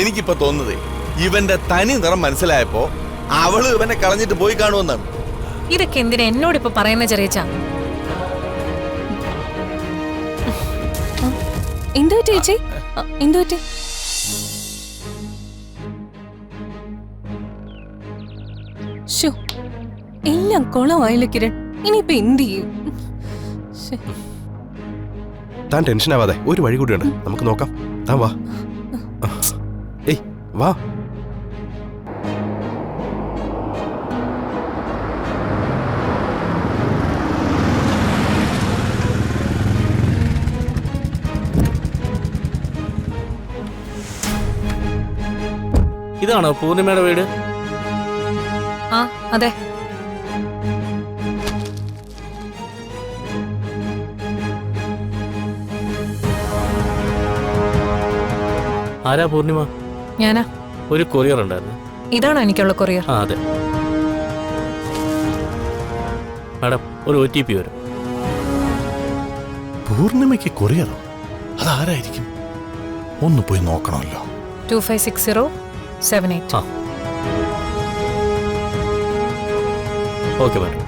എനിക്കിപ്പോ തോന്നുന്നതേ ഇവന്റെ തനി നിറം മനസ്സിലായപ്പോ അവള് ഇവനെ കളഞ്ഞിട്ട് പോയി കാണുമെന്നാണ്. ഇതൊക്കെ എന്തിനാ എന്നോടിപ്പോ പറയുന്ന ചെറിയച്ച? എന്തോ ചേച്ചി, എന്തോ എല്ലാം കുളമായില്ല കിരൺ. ഇനിയിപ്പൊ എന്ത് ചെയ്യും? താൻ ടെൻഷൻ ആവാതെ ഒരു വഴി കൂടിയുണ്ട്, നമുക്ക് നോക്കാം. താൻ വാ. ഏയ് വാ. ഇതാണോ പൂർണിമയുടെ വീട്? ആ അതെ. ആരാ പൂർണിമ? ഞാനാ. ഒരു കൊറിയർ ഉണ്ടായിരുന്നു. ഇതാണോ എനിക്കുള്ള കൊറിയർ? ആ അതെ മാഡം, ഒരു OTP വരും. പൂർണിമയ്ക്ക് കൊറിയറോ? അതാരായിരിക്കും? ഒന്ന് പോയി നോക്കണമല്ലോ. 256078. ആ ഓക്കെ മാഡം.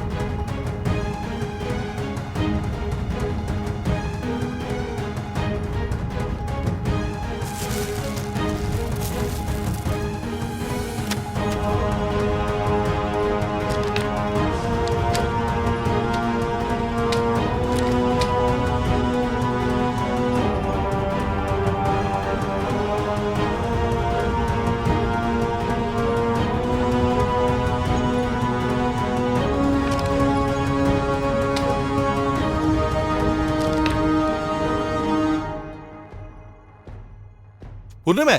പൂർണിമേ,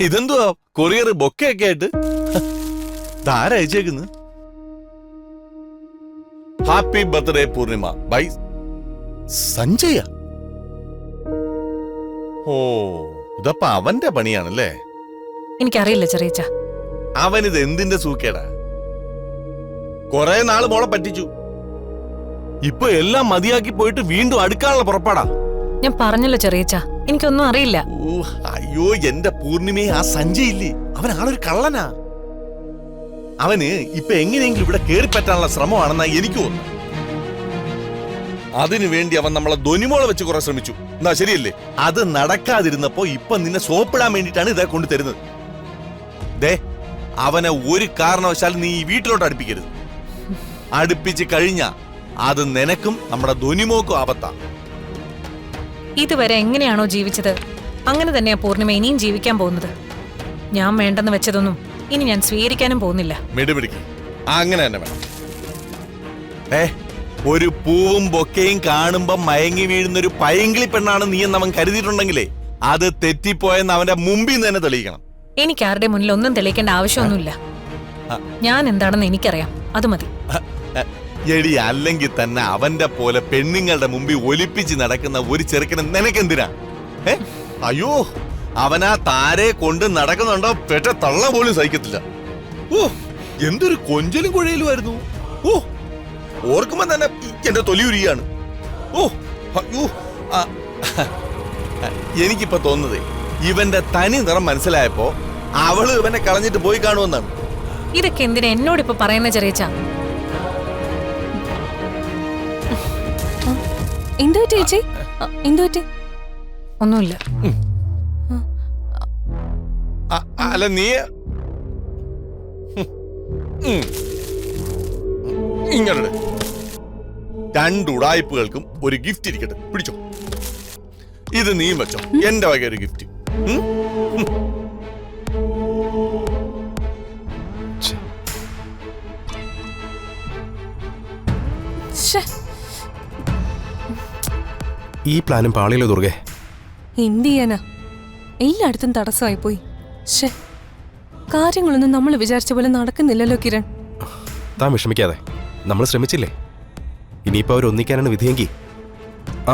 ഇതെന്തുവാ കൊറിയർ ബൊക്കെയൊക്കെ ആയിട്ട്? ധാരയച്ചേക്കുന്നു. Happy birthday Poornima by Sanjaya. ഓ, ഇതപ്പ അവന്റെ പണിയാണല്ലേ? എനിക്കറിയില്ല ചെറിയച്ച. അവനിത് എന്തിന്റെ സൂക്കേടാ? കൊറേ നാള് മോളെ പറ്റിച്ചു. ഇപ്പൊ എല്ലാം മതിയാക്കി പോയിട്ട് വീണ്ടും അടുക്കാനുള്ള പുറപ്പാടാ. ഞാൻ പറഞ്ഞല്ലോ ചെറിയച്ച, എനിക്കൊന്നും അറിയില്ല. അയ്യോ എന്റെ പൂർണിമയെ, ആ സഞ്ജയ് ഇല്ലേ, അവൻ ആളൊരു കള്ളനാ. അവന് ഇപ്പൊ എങ്ങനെയെങ്കിലും ഇവിടെ കേറിപ്പറ്റാനുള്ള ശ്രമമാണെന്നാ എനിക്ക് തോന്നുന്നു. അതിനു വേണ്ടി അവൻ നമ്മളെ ധ്വനിമോളെ വെച്ച് കുറെ ശ്രമിച്ചു. എന്നാ ശരിയല്ലേ? അത് നടക്കാതിരുന്നപ്പോ ഇപ്പൊ നിന്നെ സോപ്പിടാൻ വേണ്ടിട്ടാണ് ഇതേ കൊണ്ട് തരുന്നത്. ദേ, അവനെ ഒരു കാരണവശാലും നീ ഈ വീട്ടിലോട്ട് അടുപ്പിക്കരുത്. അടുപ്പിച്ച് കഴിഞ്ഞ അത് നിനക്കും നമ്മുടെ ധ്വനിമോക്കും ആപത്താ. ഇതുവരെ എങ്ങനെയാണോ ജീവിച്ചത് അങ്ങനെ തന്നെയാ പൂർണിമ ഇനിയും ജീവിക്കാൻ പോകുന്നത്. ഞാൻ വേണ്ടെന്ന് വെച്ചതൊന്നും ഇനി ഞാൻ സ്വീകരിക്കാനും പോകുന്നില്ല. മിടുമിടുക്കി, അങ്ങനെ തന്നെ വേണം. ഒരു പൂവും ബൊക്കയും കാണുമ്പോ മയങ്ങി വീഴുന്നൊരു പൈങ്കിളി പെണ്ണാണ് നീ എന്ന് അവൻ കരുതിയിട്ടുണ്ടെങ്കിലേ അത് തെറ്റിപ്പോയെന്ന് അവന്റെ മുമ്പിൽ നിന്ന് തന്നെ തെളിയിക്കണം. എനിക്ക് ആരുടെ മുന്നിൽ ഒന്നും തെളിയിക്കേണ്ട ആവശ്യമൊന്നുമില്ല. ഞാൻ എന്താണെന്ന് എനിക്കറിയാം, അത് മതി. എടി, അല്ലെങ്കിൽ തന്നെ അവന്റെ പോലെ പെണ്ണുങ്ങളുടെ മുമ്പിൽ ഒലിപ്പിച്ച് നടക്കുന്ന ഒരു ചെറുക്കന് നിനക്കെന്തിനാ? അയ്യോ, അവനാ താരെ കൊണ്ട് നടക്കുന്നുണ്ടോ പെട്ട തള്ള പോലും സഹിക്കത്തില്ല. ഓ, എന്തൊരു കൊഞ്ചലും കുഴയിലുമായിരുന്നു. ഓ, ഓർക്കുമ്പോ തന്നെ എന്റെ തൊലിയുരിയാണ്. ഓ അയ്യോ, എനിക്കിപ്പോ തോന്നുന്നതേ ഇവന്റെ തനി നിറം മനസ്സിലായപ്പോ അവള് ഇവനെ കളഞ്ഞിട്ട് പോയി കാണുമെന്നാണ്. ഇതൊക്കെ എന്തിനാ എന്നോടിപ്പോ പറയുന്ന ചെറിയച്ച? എന്തോ ചേച്ചി, എന്തോ ഒന്നുമില്ല. അല്ല നീ ഇങ്ങനെ രണ്ട് ഉടായ്പകൾക്കും ഒരു ഗിഫ്റ്റ് ഇരിക്കട്ടെ, പിടിച്ചോ. ഇത് നീ വെച്ചോ, എന്റെ വക ഒരു ഗിഫ്റ്റ്. ഈ പ്ലാനും പാളിയിലോ ദുർഗേ? എന്ത് ചെയ്യാനാ, എല്ലായിടത്തും തടസ്സമായി പോയി. കാര്യങ്ങളൊന്നും നമ്മൾ വിചാരിച്ച പോലെ നടക്കുന്നില്ലല്ലോ കിരൺ. താൻ വിഷമിക്കാതെ, നമ്മൾ ശ്രമിച്ചില്ലേ. ഇനിയിപ്പോ അവരൊന്നിക്കാനാണ് വിധിയെങ്കിൽ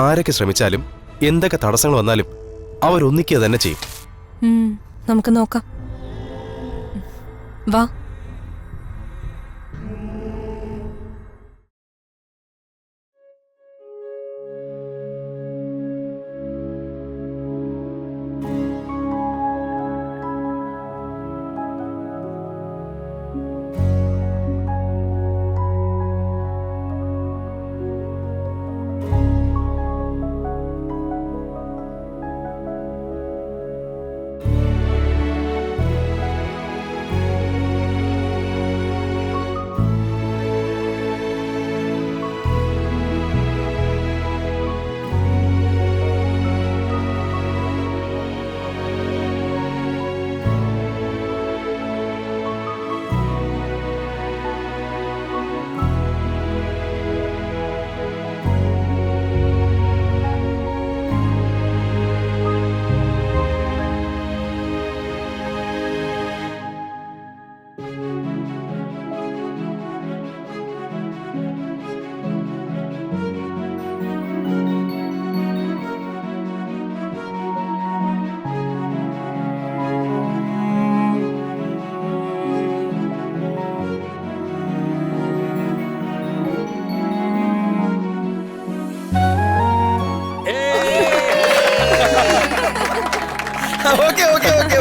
ആരൊക്കെ ശ്രമിച്ചാലും എന്തൊക്കെ തടസ്സങ്ങൾ വന്നാലും അവരൊന്നിക്കുക തന്നെ ചെയ്യും. നമുക്ക് നോക്കാം, വാ.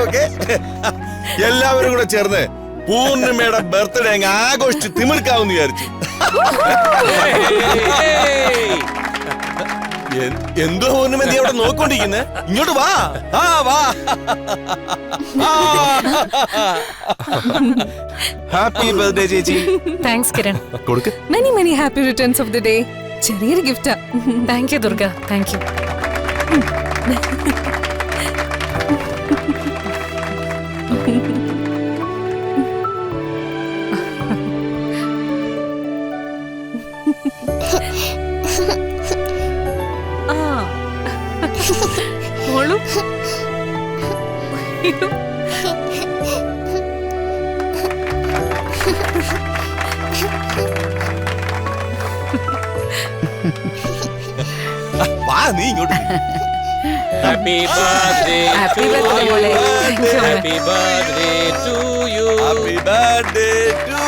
ഓക്കെ എല്ലാവരും കൂടെ ചേർന്ന് പൂർണിമയുടെ ബർത്ത്ഡേ അങ്ങ് ആഘോഷിച്ച് തിമിർക്കാവെന്ന് വിചാരിച്ചു. എന്തോ പൂർണിമ നീ അവിടെ നോക്കൊണ്ടിരിക്കുന്നെ? ഇങ്ങോട്ട് വാ. ആ വാ. ഹാപ്പി ബർത്ത്ഡേ ചേച്ചി. താങ്ക്സ് കിരൺ. കൊടുക്ക്. Many many happy returns of the day. ചെറിയൊരു ഗിഫ്റ്റാ. Thank you Durga, thank you. മോളു വാ നീ ഇങ്ങോട്ട്. ഹാപ്പി ബർത്ത്ഡേ ഹാപ്പി ബർത്ത്ഡേ മോളെ. Happy birthday to you happy birthday to